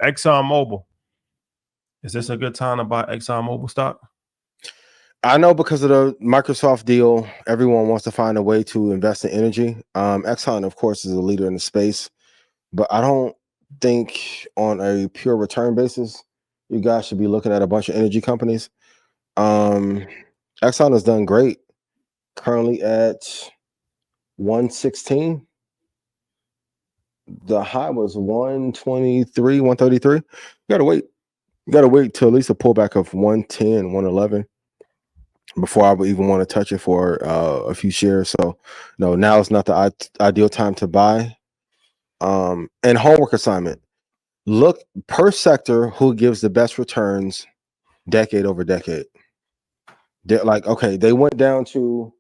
ExxonMobil. Is this a good time to buy ExxonMobil stock? I know because of the Microsoft deal, everyone wants to find a way to invest in energy. Exxon, of course, is a leader in the space, but I don't think on a pure return basis, you guys should be looking at a bunch of energy companies. Exxon has done great, currently at 116. The high was 123, 133. You gotta wait. You gotta wait till at least a pullback of 110, 111 before I would even want to touch it for a few shares. So no, now is not the ideal time to buy. And homework assignment. Look per sector who gives the best returns decade over decade. They're like, okay, they went down to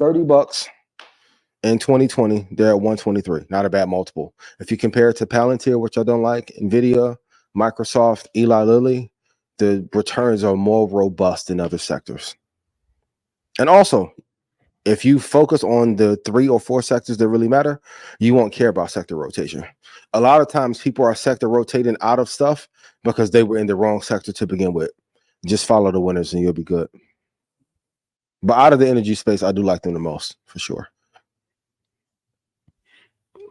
$30 in 2020. They're at 123. Not a bad multiple. If you compare it to Palantir, which I don't like, Nvidia, Microsoft, Eli Lilly, the returns are more robust in other sectors. And also, if you focus on the 3 or 4 sectors that really matter, you won't care about sector rotation. A lot of times people are sector rotating out of stuff because they were in the wrong sector to begin with. Just follow the winners and you'll be good. But out of the energy space, I do like them the most, for sure.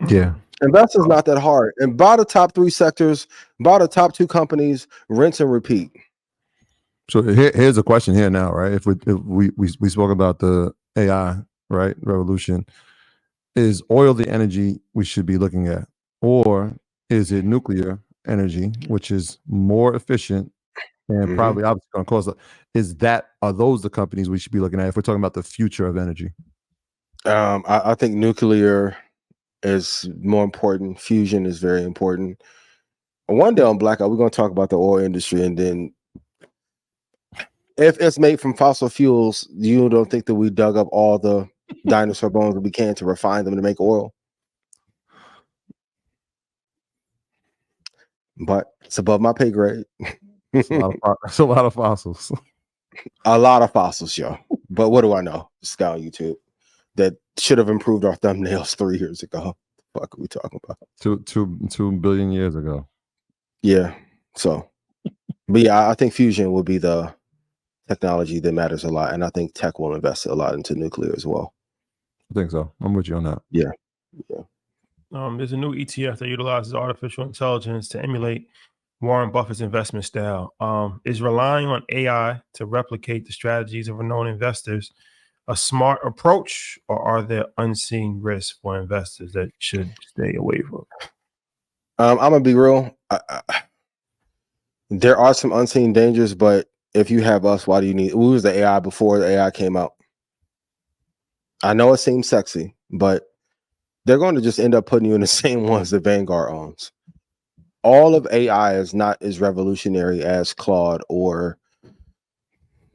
Yeah. Investing's not that hard. And buy the top 3 sectors, buy the top 2 companies, rinse and repeat. So here's a question here now, right? If we spoke about the AI, right, revolution, is oil the energy we should be looking at, or is it nuclear energy, which is more efficient and probably obviously going to cost? Are those the companies we should be looking at if we're talking about the future of energy? I think nuclear is more important. Fusion is very important. One day on Blackout, we're going to talk about the oil industry, and then if it's made from fossil fuels, you don't think that we dug up all the dinosaur bones that we can to refine them to make oil? But it's above my pay grade. It's a lot of fossils. A lot of fossils, yo. But what do I know? This guy on YouTube that should have improved our thumbnails 3 years ago. What the fuck are we talking about? 2 billion years ago. Yeah. So, but yeah, I think fusion will be the technology that matters a lot, and I think tech will invest a lot into nuclear as well. I think so. I'm with you on that. Yeah. There's a new ETF that utilizes artificial intelligence to emulate Warren Buffett's investment style. Is relying on AI to replicate the strategies of known investors a smart approach, or are there unseen risks for investors that should stay away from? I'm gonna be real. There are some unseen dangers, but if you have us, why do you need? We was the AI before the AI came out. I know it seems sexy, but they're going to just end up putting you in the same ones that Vanguard owns. All of AI is not as revolutionary as Claude or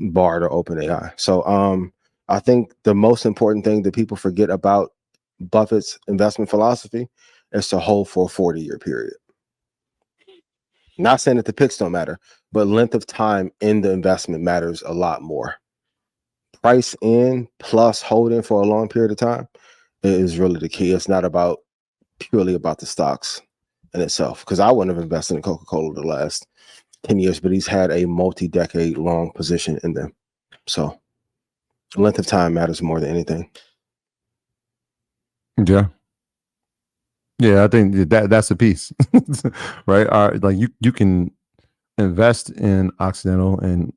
Bard or OpenAI. So I think the most important thing that people forget about Buffett's investment philosophy is to hold for a 40-year period. Not saying that the picks don't matter, but length of time in the investment matters a lot more. Price in plus holding for a long period of time is really the key. It's not about purely about the stocks in itself, because I wouldn't have invested in Coca-Cola the last 10 years, but he's had a multi-decade long position in them. So length of time matters more than anything. Yeah. Yeah, I think that's a piece, right? Like you can invest in Occidental and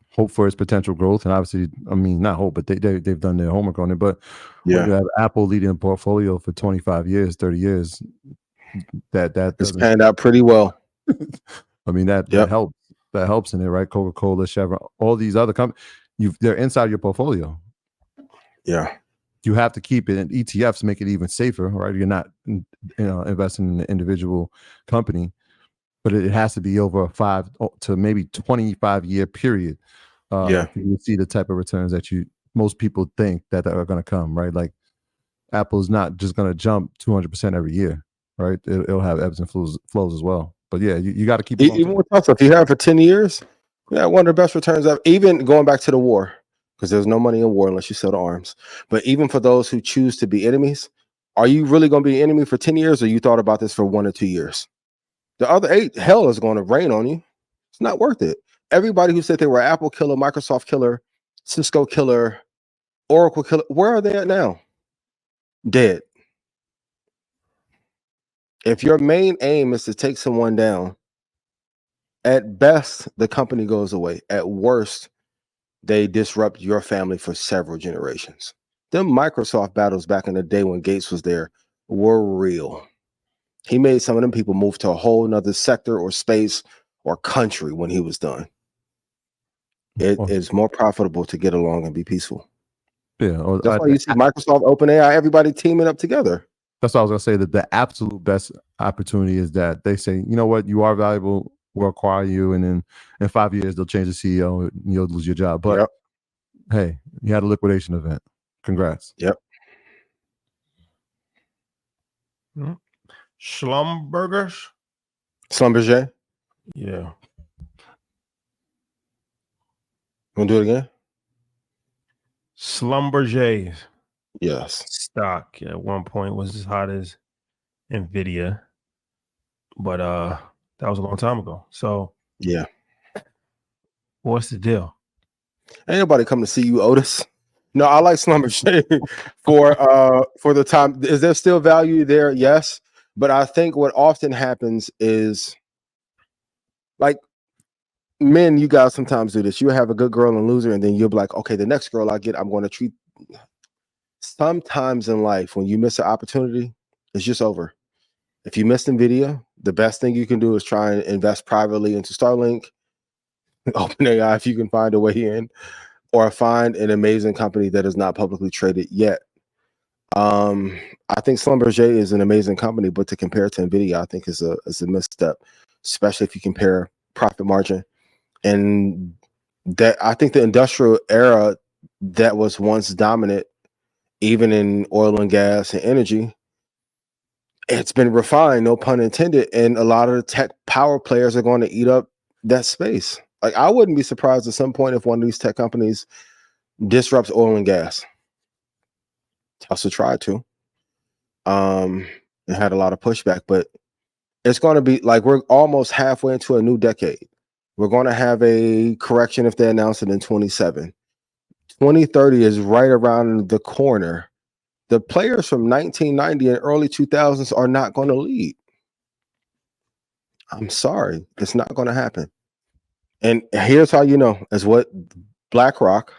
hope for its potential growth, and obviously, I mean, not hope, but they've done their homework on it. But when you have Apple leading a portfolio for 25 years, 30 years, that it's panned out pretty well. I mean, that helps. That helps in it, right? Coca-Cola, Chevron, all these other companies, they're inside your portfolio. Yeah. You have to keep it, and ETFs make it even safer, right? You're not, investing in an individual company, but it has to be over a 5 to maybe 25-year period. You see the type of returns that most people think that are going to come, right? Like Apple's not just going to jump 200% every year, right? It'll have ebbs and flows as well. But yeah, you got to keep it. Even with us, if you have it for 10 years, one of the best returns ever. Even going back to the war. Because there's no money in war unless you sell the arms. But even for those who choose to be enemies, are you really going to be an enemy for 10 years, or you thought about this for 1 or 2 years? The other 8, hell is going to rain on you. It's not worth it. Everybody who said they were Apple killer, Microsoft killer, Cisco killer, Oracle killer, where are they at now? Dead. If your main aim is to take someone down, at best, the company goes away. At worst, they disrupt your family for several generations. Them Microsoft battles back in the day when Gates was there were real. He made some of them people move to a whole nother sector or space or country when he was done. It is more profitable to get along and be peaceful. Yeah. That's why you see Microsoft, OpenAI, everybody teaming up together. That's what I was going to say, that the absolute best opportunity is that they say, you know what, you are valuable, we'll acquire you, and then in 5 years, they'll change the CEO and you'll lose your job. But hey, you had a liquidation event. Congrats. Yep. Schlumbergers? Slumber. Yeah. Want to do it again? Slumber. Yes. Stock at one point was as hot as Nvidia, but that was a long time ago. So yeah, what's the deal? Ain't nobody come to see you, Otis. No, I like Slumber for the time. Is there still value there? Yes, but I think what often happens is, like, men, you guys sometimes do this. You have a good girl and lose her, and then you'll be like, okay, the next girl I get, I'm going to treat. Sometimes in life, when you miss an opportunity, it's just over. If you missed Nvidia, the best thing you can do is try and invest privately into Starlink, OpenAI, if you can find a way in, or find an amazing company that is not publicly traded yet. I think Slumber is an amazing company, but to compare it to Nvidia, I think is a misstep, especially if you compare profit margin. And that, I think the industrial era that was once dominant, even in oil and gas and energy, it's been refined, no pun intended, and a lot of the tech power players are going to eat up that space. Like, I wouldn't be surprised at some point if one of these tech companies disrupts oil and gas. Tesla tried to. It had a lot of pushback, but it's going to be like, we're almost halfway into a new decade. We're going to have a correction if they announce it in 2027. 2030 is right around the corner. The players from 1990 and early 2000s are not going to lead. I'm sorry, it's not going to happen. And here's how you know, is what BlackRock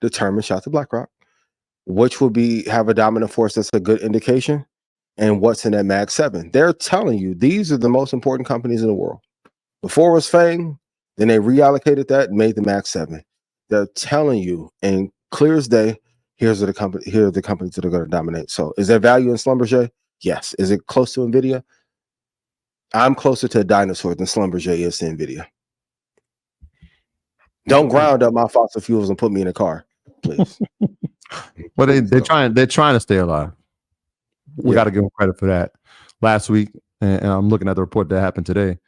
determined, shout to BlackRock, which will have a dominant force that's a good indication, and what's in that Mag 7. They're telling you these are the most important companies in the world. Before it was FANG, then they reallocated that and made the Mag 7. They're telling you, and clear as day, here are the companies that are going to dominate. So is there value in Slumber? Yes. Is it close to Nvidia? I'm closer to a dinosaur than Slumber is to Nvidia. Don't ground up my fossil fuels and put me in a car, please. Well, they're trying to stay alive. We got to give them credit for that. Last week, and I'm looking at the report that happened today,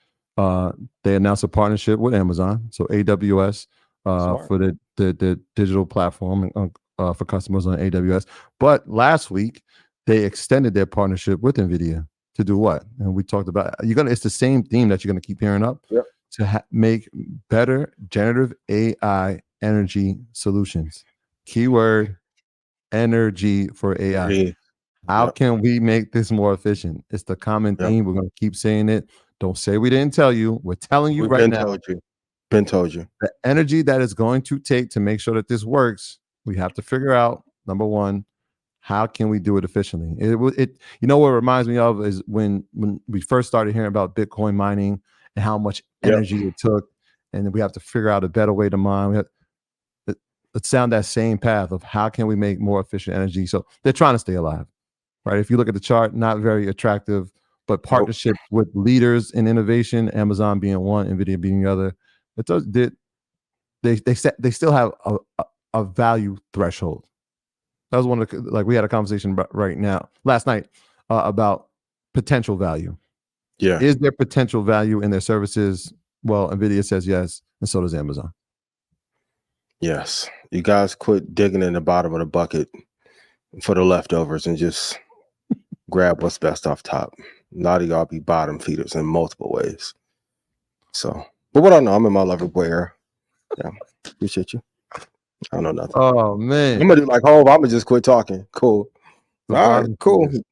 they announced a partnership with Amazon, so AWS for the digital platform for customers on AWS. But last week, they extended their partnership with NVIDIA to do what? And we talked about, it's the same theme that you're going to keep hearing up, to make better generative AI energy solutions. Keyword, energy for AI. How can we make this more efficient? It's the common theme. We're going to keep saying it. Don't say we didn't tell you. We're telling you right now. Been told you. The energy that it's going to take to make sure that this works, we have to figure out, number one, how can we do it efficiently? It you know what it reminds me of is when we first started hearing about Bitcoin mining and how much energy it took, and then we have to figure out a better way to mine. Let's sound that same path of how can we make more efficient energy. So they're trying to stay alive, right? If you look at the chart, not very attractive, but partnerships with leaders in innovation, Amazon being one, NVIDIA being the other. It does. They still have a value threshold. That was one of the, like, we had a conversation about last night about potential value. Yeah. Is there potential value in their services? Well, NVIDIA says yes, and so does Amazon. Yes. You guys quit digging in the bottom of the bucket for the leftovers and just grab what's best off top. lot of y'all be bottom feeders in multiple ways. So, but what I know, I'm in my lover boy era. Yeah, appreciate you. I don't know nothing. Oh man, I'm gonna do like Hov. I'm gonna just quit talking. Cool. The All right, bottom cool. feeders.